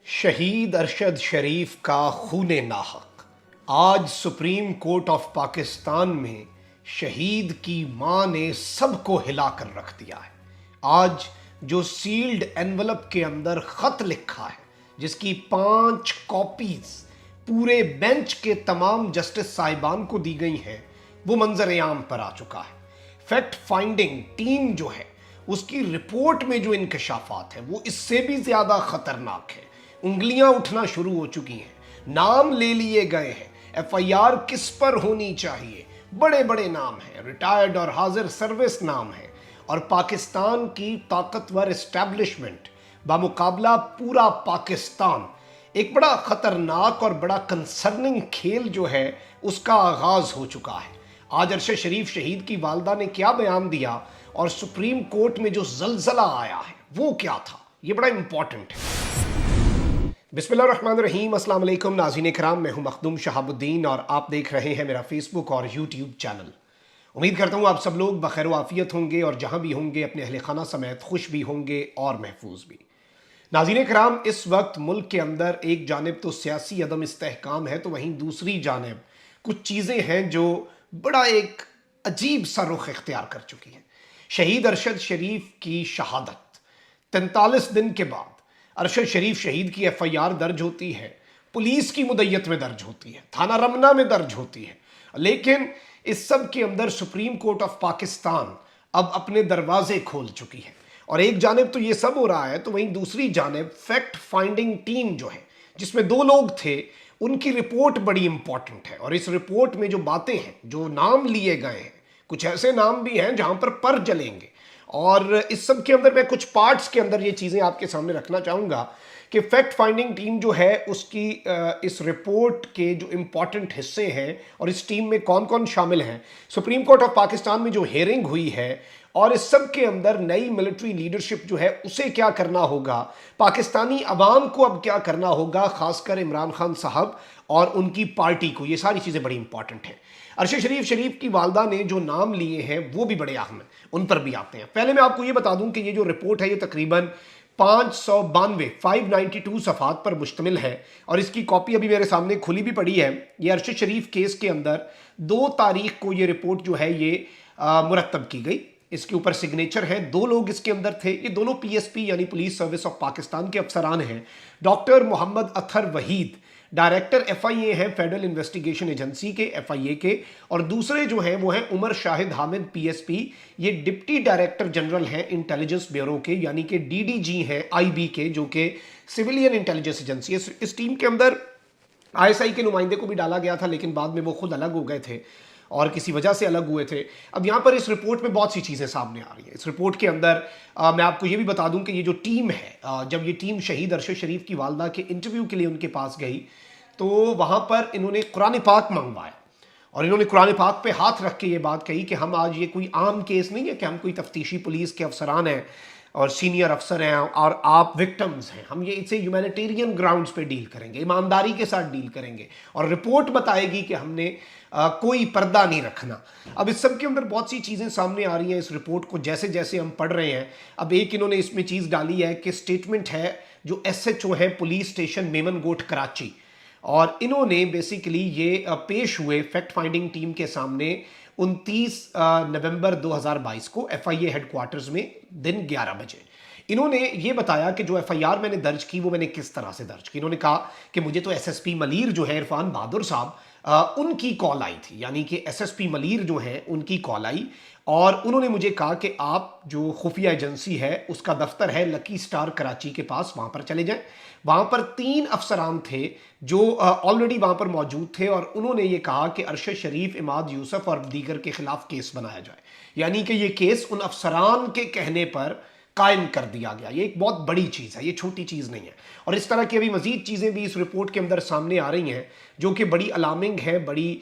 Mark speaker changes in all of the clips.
Speaker 1: شہید ارشد شریف کا خون ناحق آج سپریم کورٹ آف پاکستان میں شہید کی ماں نے سب کو ہلا کر رکھ دیا ہے۔ آج جو سیلڈ انویلپ کے اندر خط لکھا ہے جس کی 5 کاپیز پورے بینچ کے تمام جسٹس صاحبان کو دی گئی ہیں، وہ منظر عام پر آ چکا ہے۔ فیکٹ فائنڈنگ ٹیم جو ہے اس کی رپورٹ میں جو انکشافات ہیں وہ اس سے بھی زیادہ خطرناک ہے۔ انگلیاں اٹھنا شروع ہو چکی ہیں، نام لے لیے گئے ہیں، ایف آئی آر کس پر ہونی چاہیے، بڑے بڑے نام ہیں، ریٹائرڈ اور حاضر سروس نام ہیں، اور پاکستان کی طاقتور اسٹیبلشمنٹ بمقابلہ پورا پاکستان ایک بڑا خطرناک اور بڑا کنسرننگ کھیل جو ہے اس کا آغاز ہو چکا ہے۔ آج ارشد شریف شہید کی والدہ نے کیا بیان دیا اور سپریم کورٹ میں جو زلزلہ آیا ہے وہ کیا تھا، یہ بڑا امپورٹنٹ ہے۔ بسم اللہ الرحمن الرحیم، السلام علیکم ناظرین کرام، میں ہوں مخدوم شہاب الدین اور آپ دیکھ رہے ہیں میرا فیس بک اور یوٹیوب چینل۔ امید کرتا ہوں آپ سب لوگ بخیر و عافیت ہوں گے اور جہاں بھی ہوں گے اپنے اہل خانہ سمیت خوش بھی ہوں گے اور محفوظ بھی۔ ناظرین کرام، اس وقت ملک کے اندر ایک جانب تو سیاسی عدم استحکام ہے تو وہیں دوسری جانب کچھ چیزیں ہیں جو بڑا ایک عجیب سا رخ اختیار کر چکی ہیں۔ شہید ارشد شریف کی شہادت 43 دن کے بعد ارشد شریف شہید کی ایف آئی آر درج ہوتی ہے، پولیس کی مدیت میں درج ہوتی ہے، تھانہ رمنا میں درج ہوتی ہے، لیکن اس سب کے اندر سپریم کورٹ آف پاکستان اب اپنے دروازے کھول چکی ہے۔ اور ایک جانب تو یہ سب ہو رہا ہے تو وہیں دوسری جانب فیکٹ فائنڈنگ ٹیم جو ہے جس میں 2 لوگ تھے، ان کی رپورٹ بڑی امپورٹنٹ ہے، اور اس رپورٹ میں جو باتیں ہیں، جو نام لیے گئے ہیں، کچھ ایسے نام بھی ہیں جہاں پر جلیں گے، اور اس سب کے اندر میں کچھ پارٹس کے اندر یہ چیزیں آپ کے سامنے رکھنا چاہوں گا کہ فیکٹ فائنڈنگ ٹیم جو ہے اس کی اس رپورٹ کے جو امپورٹنٹ حصے ہیں اور اس ٹیم میں کون کون شامل ہیں، سپریم کورٹ آف پاکستان میں جو ہیئرنگ ہوئی ہے، اور اس سب کے اندر نئی ملٹری لیڈرشپ جو ہے اسے کیا کرنا ہوگا، پاکستانی عوام کو اب کیا کرنا ہوگا، خاص کر عمران خان صاحب اور ان کی پارٹی کو، یہ ساری چیزیں بڑی امپورٹنٹ ہیں۔ ارشد شریف کی والدہ نے جو نام لیے ہیں وہ بھی بڑے اہم ہیں، ان پر بھی آتے ہیں۔ پہلے میں آپ کو یہ بتا دوں کہ یہ جو رپورٹ ہے یہ تقریباً 592 صفحات پر مشتمل ہے، اور اس کی کاپی ابھی میرے سامنے کھلی بھی پڑی ہے۔ یہ ارشد شریف کیس کے اندر 2 تاریخ کو یہ رپورٹ جو ہے یہ مرتب کی گئی، اس کے اوپر سگنیچر ہے، 2 لوگ اس کے اندر تھے، یہ دونوں پی ایس پی یعنی پولیس سروس آف پاکستان کے افسران ہیں۔ ڈاکٹر محمد اطہر وحید ڈائریکٹر ایف آئی اے ہیں، فیڈرل انویسٹیگیشن ایجنسی کے ایف آئی اے کے، اور دوسرے جو ہیں وہ ہیں عمر شاہد حامد پی ایس پی، یہ ڈپٹی ڈائریکٹر جنرل ہیں انٹیلیجنس بیورو کے، یعنی کہ ڈی ڈی جی ہیں آئی بی کے، جو کہ سویلین انٹیلیجنس ایجنسی ہے۔ اس ٹیم کے اندر آئی ایس آئی کے نمائندے کو بھی ڈالا گیا تھا، لیکن بعد میں وہ خود الگ ہو گئے تھے اور کسی وجہ سے الگ ہوئے تھے۔ اب یہاں پر اس رپورٹ میں بہت سی چیزیں سامنے آ رہی ہیں۔ اس رپورٹ کے اندر میں آپ کو یہ بھی بتا دوں کہ یہ جو ٹیم ہے، جب یہ ٹیم شہید ارشد شریف کی والدہ کے انٹرویو کے لیے ان کے پاس گئی تو وہاں پر انہوں نے قرآن پاک منگوایا، اور انہوں نے قرآن پاک پہ ہاتھ رکھ کے یہ بات کہی کہ ہم آج یہ کوئی عام کیس نہیں ہے کہ ہم کوئی تفتیشی پولیس کے افسران ہیں اور سینئر افسر ہیں اور آپ وکٹمز ہیں، ہم یہ اسے ہیومینیٹیرین گراؤنڈز پہ ڈیل کریں گے، ایمانداری کے ساتھ ڈیل کریں گے، اور رپورٹ بتائے گی کہ ہم نے کوئی پردہ نہیں رکھنا۔ اب اس سب کے اندر بہت سی چیزیں سامنے آ رہی ہیں اس رپورٹ کو جیسے جیسے ہم پڑھ رہے ہیں۔ اب ایک انہوں نے اس میں چیز ڈالی ہے کہ سٹیٹمنٹ ہے جو ایس ایچ او ہے پولیس اسٹیشن میمن گوٹ کراچی، اور انہوں نے بیسیکلی یہ پیش ہوئے فیکٹ فائنڈنگ ٹیم کے سامنے 29 نومبر 2022 کو ایف آئی اے ہیڈ کوارٹرز میں دن 11 بجے۔ انہوں نے یہ بتایا کہ جو ایف آئی آر میں نے درج کی وہ میں نے کس طرح سے درج کی۔ انہوں نے کہا کہ مجھے تو ایس ایس پی ملیر جو ہے عرفان بہادر صاحب، ان کی کال آئی تھی، یعنی کہ ایس ایس پی ملیر جو ہیں ان کی کال آئی، اور انہوں نے مجھے کہا کہ آپ جو خفیہ ایجنسی ہے اس کا دفتر ہے لکی سٹار کراچی کے پاس، وہاں پر چلے جائیں۔ وہاں پر 3 افسران تھے جو آلریڈی وہاں پر موجود تھے، اور انہوں نے یہ کہا کہ ارشد شریف، اماد یوسف اور دیگر کے خلاف کیس بنایا جائے، یعنی کہ یہ کیس ان افسران کے کہنے پر قائم کر دیا گیا۔ یہ ایک بہت بڑی چیز ہے، یہ چھوٹی چیز نہیں ہے، اور اس طرح کی ابھی مزید چیزیں بھی اس رپورٹ کے اندر سامنے آ رہی ہیں جو کہ بڑی الارمنگ ہے، بڑی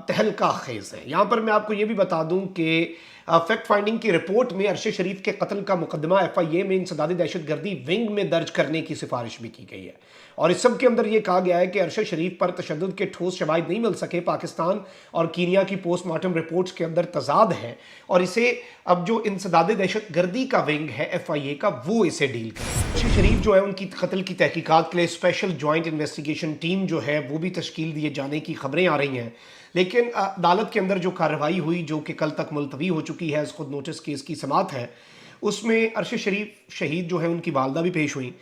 Speaker 1: تہلکہ خیز ہے۔ یہاں پر میں آپ کو یہ بھی بتا دوں کہ फैक्ट फाइंडिंग की रिपोर्ट में अरशद शरीफ के कत्ल का मुकदमा FIA में इंसदाद दहशतगर्दी विंग में दर्ज करने की सिफारिश भी की गई है। और इस सब के अंदर यह कहा गया है कि अरशद शरीफ पर तशद्दुद के ठोस शवाहिद नहीं मिल सके। पाकिस्तान और कीनिया की पोस्टमार्टम रिपोर्ट्स के अंदर तजाद है और इसे अब जो इंसदाद दहशतगर्दी का विंग है FIA का, वो इसे डील करे। अरशद शरीफ जो है उनकी कत्ल की तहकीकात के लिए स्पेशल जॉइंट इन्वेस्टिगेशन टीम जो है वो भी तश्कील दिए जाने की खबरें आ रही हैं। लेकिन अदालत के अंदर जो कार्रवाई हुई, जो कि कल तक मुलतवी हो चुकी है, खुद नोटिस केस की समात है, उसमें अरशद शरीफ शहीद जो है उनकी वालदा भी पेश हुई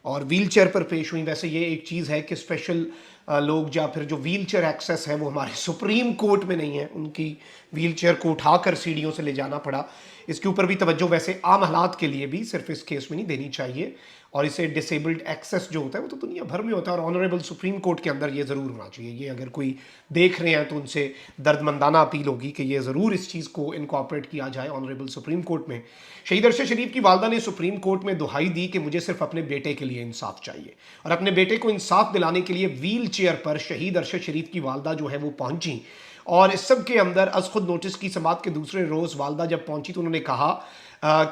Speaker 1: और व्हील चेयर पर पेश हुई। वैसे ये एक चीज़ है कि स्पेशल लोग या फिर जो व्हील चेयर एक्सेस है वो हमारे सुप्रीम कोर्ट में नहीं है, उनकी व्हील चेयर को उठाकर सीढ़ियों से ले जाना पड़ा। इसके ऊपर भी तवज्जो वैसे आम हालात के लिए भी सिर्फ इस केस में नहीं देनी चाहिए और इसे डिसेबल्ड एक्सेस जो होता है वो तो दुनिया भर में होता है और ऑनरेबल सुप्रीम कोर्ट के अंदर ये ज़रूर होना चाहिए। ये अगर कोई देख रहे हैं तो उनसे दर्दमंदाना अपील होगी कि ये ज़रूर इस चीज़ को इनकॉर्पोरेट किया जाए ऑनरेबल सुप्रीम कोर्ट में। शहीद अरशद शरीफ की वालदा ने सुप्रीम कोर्ट में दुहाई दी कि मुझे सिर्फ अपने बेटे के लिए इंसाफ चाहिए और अपने बेटे को इंसाफ दिलाने के लिए व्हील चेयर पर शहीद अरशद शरीफ की वालदा जो है वो पहुंची। और इस सब के अंदर अज खुद नोटिस की समात के दूसरे रोज़ वालदा जब पहुंची तो उन्होंने कहा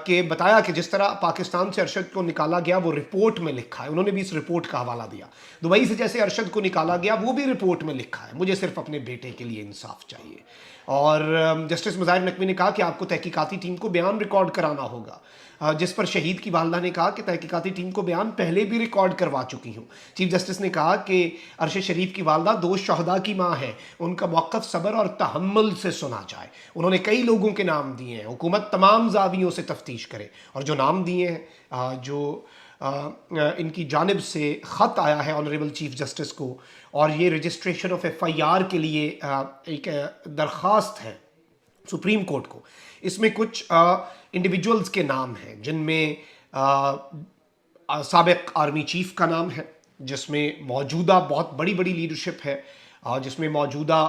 Speaker 1: कि बताया कि जिस तरह पाकिस्तान से अरशद को निकाला गया वो रिपोर्ट में लिखा है। उन्होंने भी इस रिपोर्ट का हवाला दिया। दुबई से जैसे अरशद को निकाला गया वो भी रिपोर्ट में लिखा है, मुझे सिर्फ अपने बेटे के लिए इंसाफ चाहिए। और जस्टिस मुज़ाहिर नकवी ने कहा कि आपको तहकीकाती टीम को बयान रिकॉर्ड कराना होगा, जिस पर शहीद की वालदा ने कहा कि तहकीकाती टीम को बयान पहले भी रिकॉर्ड करवा चुकी हूँ। चीफ जस्टिस ने कहा कि अरशद शरीफ की वालदा दो शहदा की माँ है, उनका मौक़िफ़ सब्र और तहम्मुल से सुना जाए। उन्होंने कई लोगों के नाम दिए हैं, हुकूमत तमाम ज़ावियों से तफ्तीश करे और जो नाम दिए हैं, जो इनकी जानिब से ख़त आया है ऑनरेबल चीफ जस्टिस को और ये रजिस्ट्रेशन ऑफ FIR के लिए एक दरख्वास्त है सुप्रीम कोर्ट को। इसमें कुछ इंडिविजुअल्स के नाम हैं जिनमें साबिक आर्मी चीफ का नाम है, जिसमें मौजूदा बहुत बड़ी बड़ी लीडरशिप है, जिसमें मौजूदा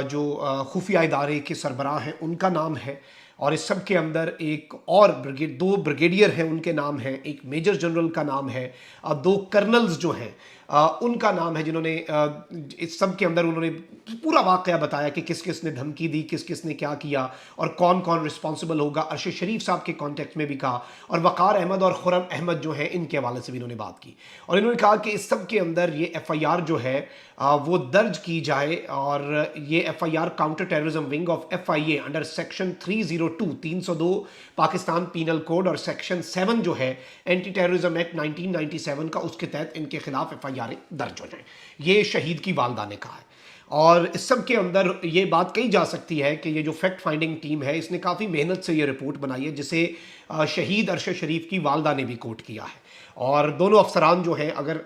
Speaker 1: जो खुफिया इदारे के सरबराह हैं उनका नाम है और इस सब के अंदर एक और दो ब्रिगेडियर हैं उनके नाम हैं, एक मेजर जनरल का नाम है, दो कर्नल्स जो हैं उनका नाम है, जिन्होंने इस सब के अंदर उन्होंने पूरा वाक़या बताया कि किस किस ने धमकी दी, किस किस ने क्या किया और कौन कौन रिस्पॉन्सिबल होगा। अरशद शरीफ साहब के कॉन्टेक्स्ट में भी कहा और वक़ार अहमद और खुर्रम अहमद जो हैं इनके हवाले से भी इन्होंने बात की और इन्होंने कहा कि इस सब के अंदर ये FIR जो है वो दर्ज की जाए और ये FIR counter terrorism wing of FIA under section 302 Pakistan penal code और सेक्शन 7 जो है एंटी टेररिज्म एक्ट 1997 का, उसके तहत इनके खिलाफ FIR दर्ज हो जाए। ये शहीद की वालदा ने कहा है और इस सब के अंदर ये बात कही जा सकती है कि ये जो फैक्ट फाइंडिंग टीम है इसने काफ़ी मेहनत से ये रिपोर्ट बनाई है, जिसे शहीद अरशद शरीफ की वालदा ने भी कोट किया है और दोनों अफसरान जो हैं अगर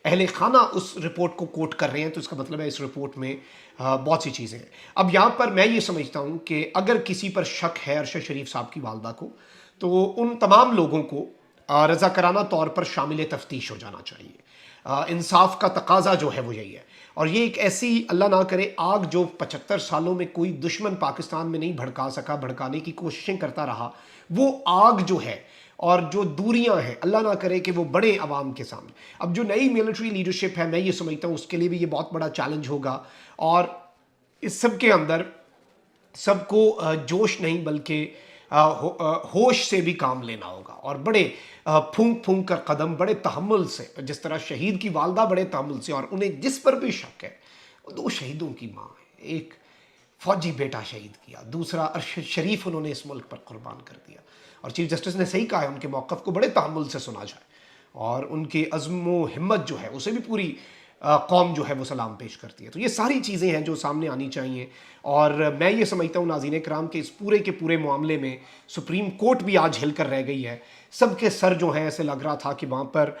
Speaker 1: अहले खाना उस रिपोर्ट को कोट कर रहे हैं तो इसका मतलब है इस रिपोर्ट में बहुत सी चीज़ें हैं। अब यहाँ पर मैं ये समझता हूँ कि अगर किसी पर शक है अरशद शरीफ साहब की वालदा को, तो उन तमाम लोगों को रज़ाकराना तौर पर शामिल तफ्तीश हो जाना चाहिए। इंसाफ का तकाजा जो है वो यही है और ये एक ऐसी अल्लाह ना करे आग जो 75 सालों में कोई दुश्मन पाकिस्तान में नहीं भड़का सका, भड़काने की कोशिशें करता रहा, वो आग जो है और जो दूरियां हैं अल्लाह ना करे कि वो बड़े आवाम के सामने। अब जो नई मिलिट्री लीडरशिप है मैं ये समझता हूँ उसके लिए भी ये बहुत बड़ा चैलेंज होगा और इस सब के अंदर सबको जोश नहीं बल्कि होश से भी काम लेना होगा और बड़े फूंक फूंक कर कदम, बड़े तहम्मुल से, जिस तरह शहीद की वालदा बड़े तहम्मुल से, और उन्हें जिस पर भी शक है दो शहीदों की माँ है, एक फौजी बेटा शहीद किया, दूसरा अरशद शरीफ उन्होंने इस मुल्क पर कुर्बान कर दिया और चीफ जस्टिस ने सही कहा है उनके मौक़िफ़ को बड़े तहम्मुल से सुना जाए और उनके अज़्म व हिम्मत जो है उसे भी पूरी कौम जो है वो सलाम पेश करती है। तो ये सारी चीज़ें हैं जो सामने आनी चाहिए और मैं ये समझता हूँ नाज़रीन कराम कि इस पूरे के पूरे मामले में सुप्रीम कोर्ट भी आज हिल कर रह गई है। सबके सर जो हैं ऐसे लग रहा था कि वहाँ पर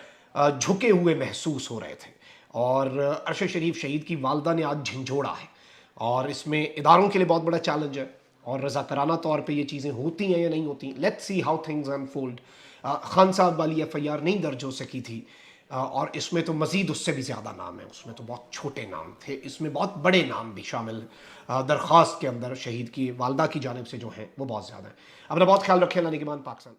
Speaker 1: झुके हुए महसूस हो रहे थे और अरशद शरीफ शहीद की वालदा ने आज झंझोड़ा है और इसमें इदारों के लिए बहुत बड़ा चैलेंज है और रज़ाकराना तौर पे ये चीज़ें होती हैं या नहीं होती, let's see how things unfold. Khan साहब वाली FIR नहीं दर्ज हो सकी थी और इसमें तो मज़ीद उससे भी ज़्यादा नाम है, उसमें तो बहुत छोटे नाम थे, इसमें बहुत बड़े नाम भी शामिल दरख्वास्त के अंदर शहीद की वालदा की जानिब से जो हैं वो बहुत ज़्यादा है। अपना बहुत ख्याल रखें। अल्लाह निगहबान पाकिस्तान।